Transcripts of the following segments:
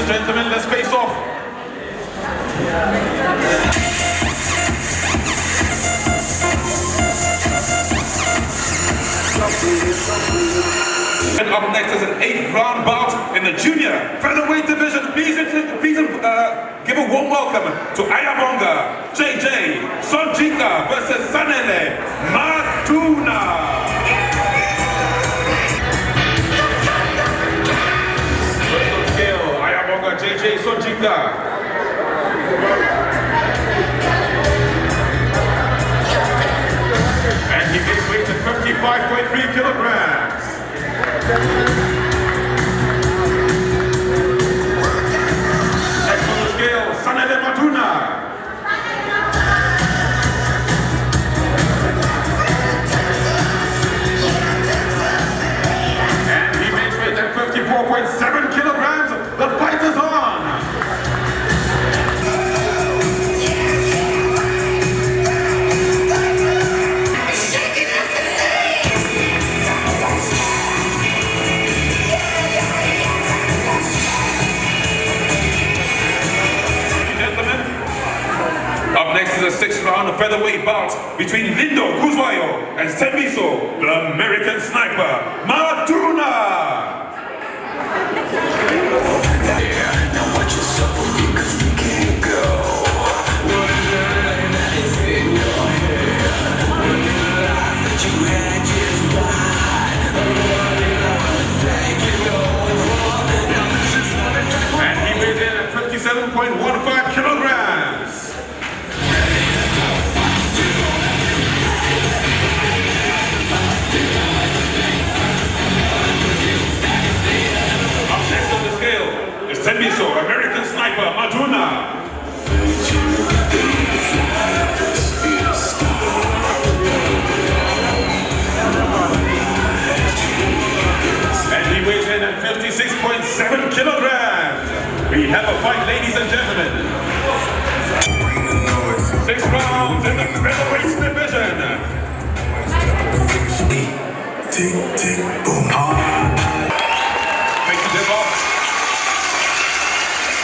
and gentlemen, let's face off. And up next is an 8th round bout in the junior featherweight division. Please give a warm welcome to Ayabonga, JJ, Sonjika versus Sanele Matuna. JJ Sonjika. And he makes weight at 55.3 kilograms. Next on the scale, Sanele Matuna. And he makes weight at 54.7 kilograms. The fight is on! Gentlemen, up next is a 6th round featherweight bout between Lindo Kuzwayo and Sembiso, the American sniper, Matuna! And he weighs in at 57.15 kilograms. Up next on the scale is Sembiso, American sniper, Matuna. And he weighs in at 56.7 kilograms. We have a fight, ladies and gentlemen. 6 rounds in the featherweight division. Thank you, Debo.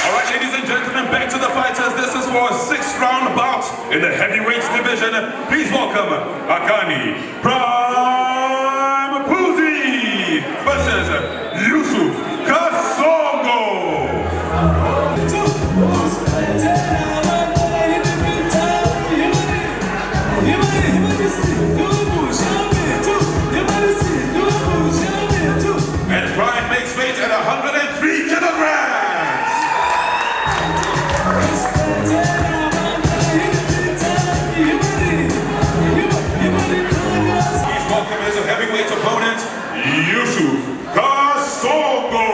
All right, ladies and gentlemen, back to the fighters. This is for a 6th round bout in the heavyweights division. Please welcome Akani Prime Puzi versus Yusuf Kasongo. And Prime makes weight at 103 kilograms. Please welcome his heavyweight opponent, Yusuf Kasongo.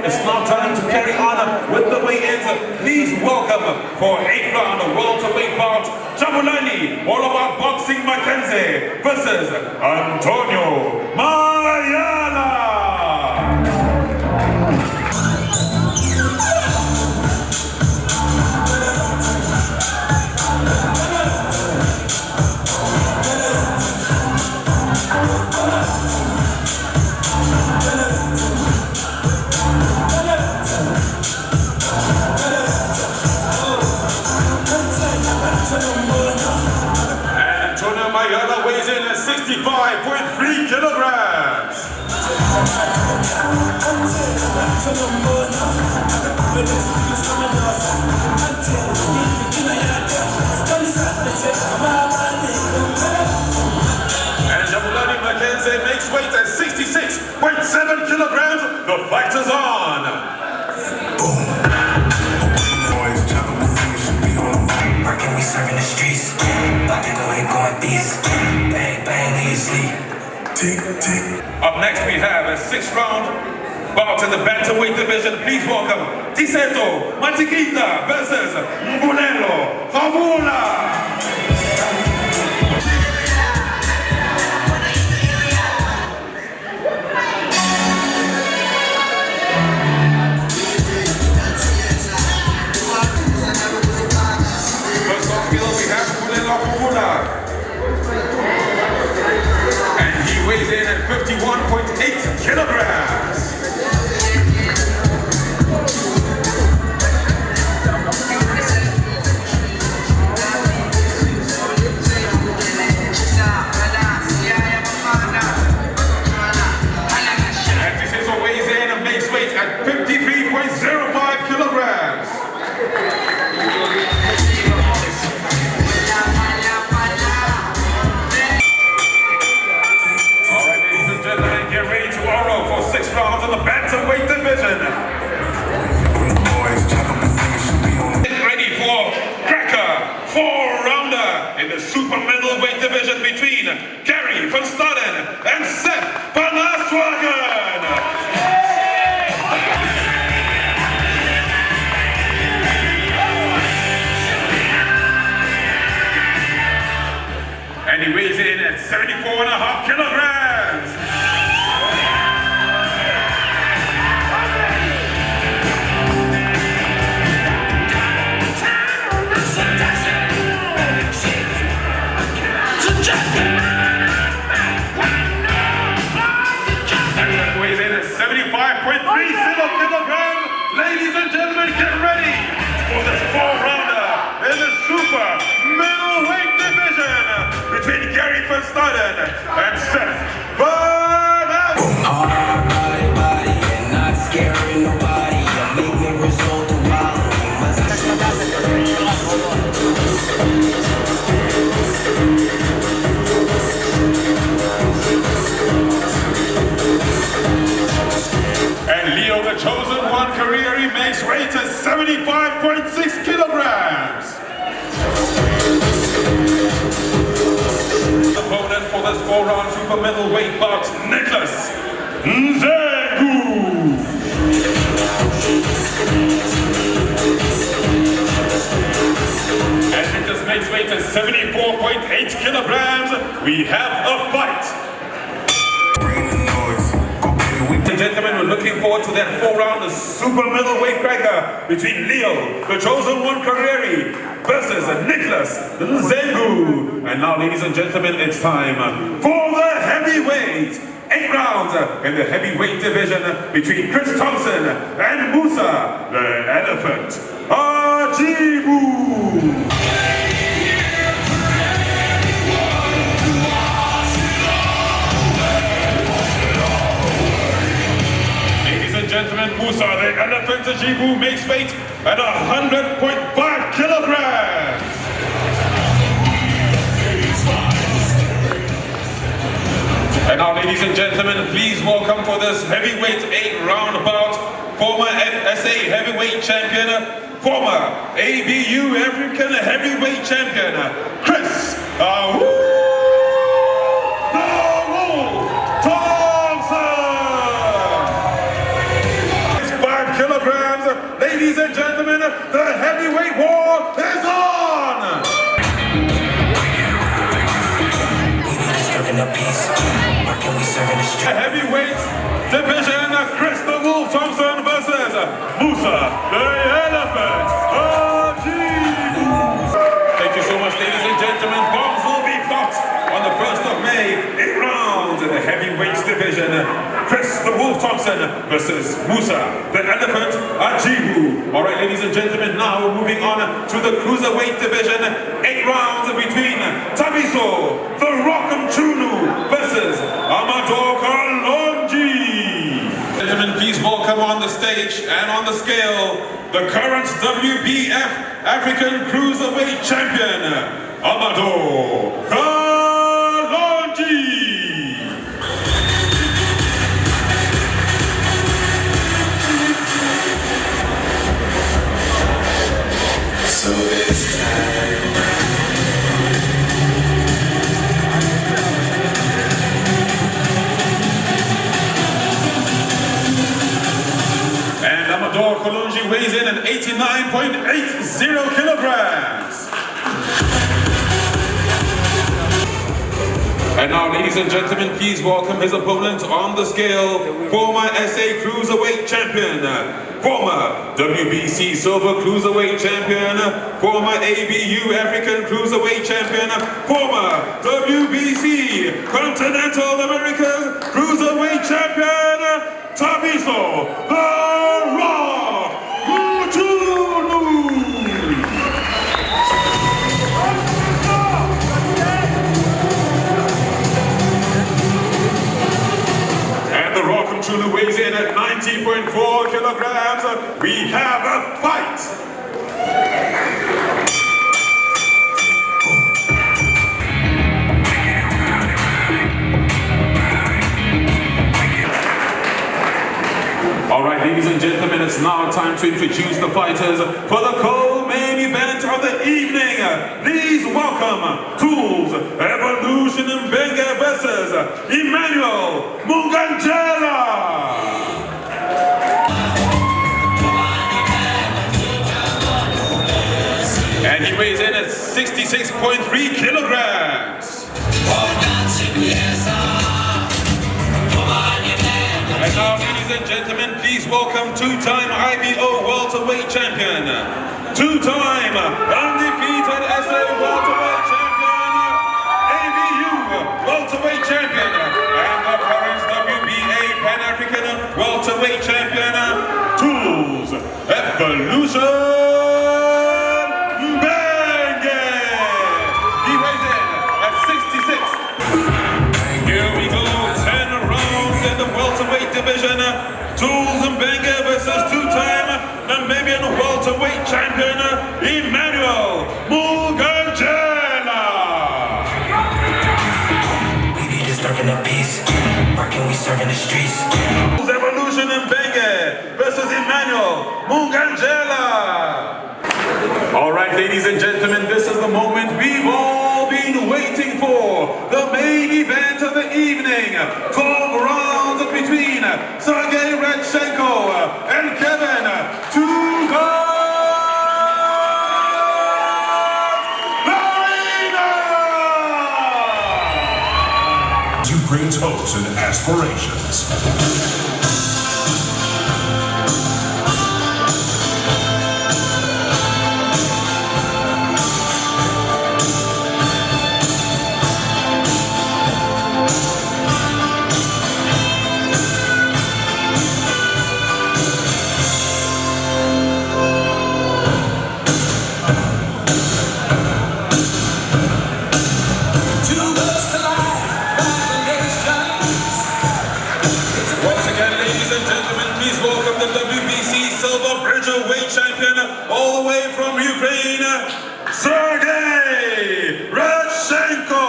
It's now time to carry on with the weigh-ins. Please welcome for 8th round welterweight bout, Jabulani, all about boxing Mackenzie versus Antonio Mayala. Mayala weighs in at 65.3 kilograms. And Jabulani Mackenzie makes weight at 66.7 kilograms. The fight is on. Boom. Up next we have a 6th round bout in the Bantamweight division. Please welcome Tiseto Matikita versus Mbulelo Havula. First off field we have Mbulelo Havula. And he weighs in at 51.8 kilograms. At 53.05 kilograms. All right, ladies and gentlemen, get ready to oral for 6 rounds in the Bantamweight division. Get ready for cracker 4-rounder in the super middleweight division between Gary van Staden and Seth van Aswagen. And he weighs in at 74.5 kilograms. And weighs in at 75.3 kilograms. Ladies and gentlemen, get ready for this 4-rounder in the super middleweight division between Gary van Staden and Seth van Aswagen. Body, and not scaring nobody. You make me resort to wild. And Leo, the chosen one career, he makes weight to 75.6 kilograms. Opponent for this 4-round super middleweight bout, Nicholas Nzegu. And Nicholas makes weight to 74.8 kilograms. We have a fight. Ladies and gentlemen, we're looking forward to that 4-round super middleweight cracker between Leo, the chosen one Carreri, versus Nicholas Nzegu. And now, ladies and gentlemen, it's time for the heavyweight. 8 rounds in the heavyweight division between Chris Thompson and Musa, the Elephant Ajibu. Gentlemen, Musa, the Elephant Ajibu, makes weight at 100.5 kilograms. And now, ladies and gentlemen, please welcome for this heavyweight 8-round bout, former SA heavyweight champion, former ABU African heavyweight champion, Chris the Wolf Thompson. Ladies and gentlemen, the heavyweight war is on! The heavyweight division, Chris the Wolf Thompson versus Musa the Elephant Ajibu. Thank you so much, ladies and gentlemen. Bombs will be dropped on the 1st of May. 8 rounds in the heavyweights division. Chris the Wolf Thompson versus Musa the Elephant Ajibu. All right, ladies and gentlemen, now we're moving on to the Cruiserweight division. 8 rounds between Tabiso the Rock'em Chunu versus Amador Kalonji. Gentlemen, please welcome on the stage and on the scale the current WBF African Cruiserweight champion, Amador Kalonji. So this time Kalunji weighs in at 89.80 kilograms. And now, ladies and gentlemen, please welcome his opponent on the scale, former SA Cruiserweight champion, former WBC Silver Cruiserweight champion, former ABU African Cruiserweight champion, former WBC Continental America's Cruiserweight champion, Tabiso the Rock Muchunu. And the Rock Muchunu weighs in at 90.4 kilograms. We have a fight. All right, ladies and gentlemen, it's now time to introduce the fighters for the co-main event of the evening. Please welcome Tools Evolution Mbenga versus Emmanuel Mungangela. And he weighs in at 66.3 kilograms. And now, ladies and gentlemen, please welcome two-time IBO welterweight champion, two-time undefeated SA welterweight champion, ABU welterweight champion, and the current WBA Pan-African welterweight champion, Tools Evolution Mbenga. He weighs in at 66. Here we go, 10 rounds in the welterweight division. Tools Mbenga versus two-time Namibian welterweight champion Emmanuel Mungangela. We be just serving a piece, working we serving the streets. Tools Evolution Mbenga versus Emmanuel Mungangela. All right, ladies and gentlemen, this is the moment we've all been waiting for. The main event of the evening. 12 rounds between Serhiy Radchenko and Kevin Lerena. Ukraine's hopes and aspirations. All the way from Ukraine, Serhiy Radchenko.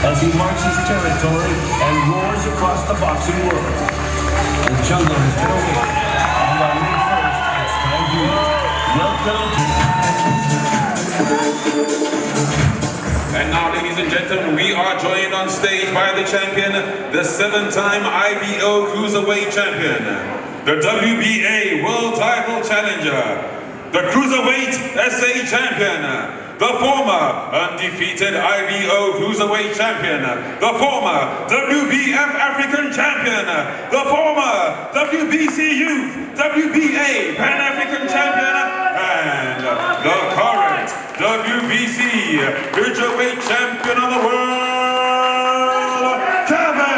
As he marks his territory and roars across the boxing world. The jungle has been awakened, and on May 1st, it's time to welcome. And now, ladies and gentlemen, we are joined on stage by the champion, the 7-time IBO Cruiserweight champion, the WBA World Title Challenger, the Cruiserweight SA Champion, the former undefeated IBO Cruiserweight Champion, the former WBF African Champion, the former WBC Youth WBA Pan-African Champion, and the current WBC Featherweight Champion of the world, Kevin.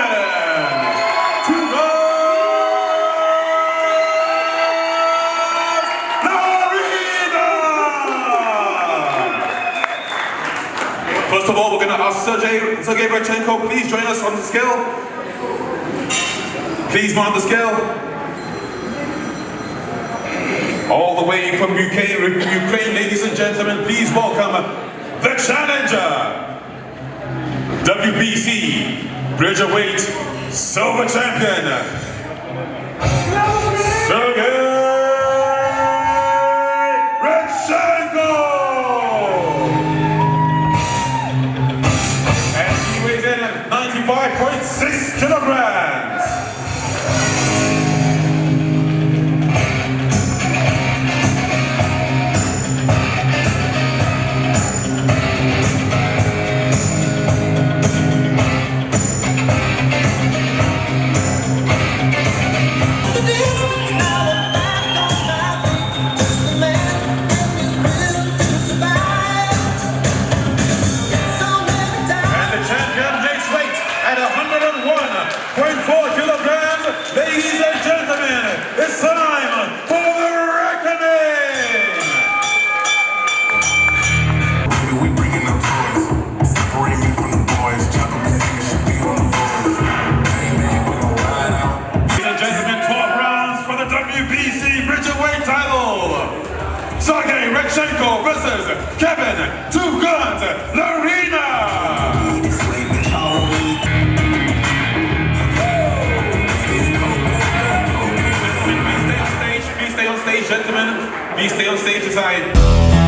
First of all, we're going to ask Serhiy Radchenko, please join us on the scale. Please mount the scale. All the way from Ukraine, ladies and gentlemen, please welcome the challenger, WBC Bridgerweight Silver Champion, Serhiy Radchenko. And he weighs in at 95.6 kilograms. Serhiy Radchenko versus Kevin Two Guns Lerena. This way, bitch, hold me. Please stay on stage, gentlemen. Please stay on stage aside.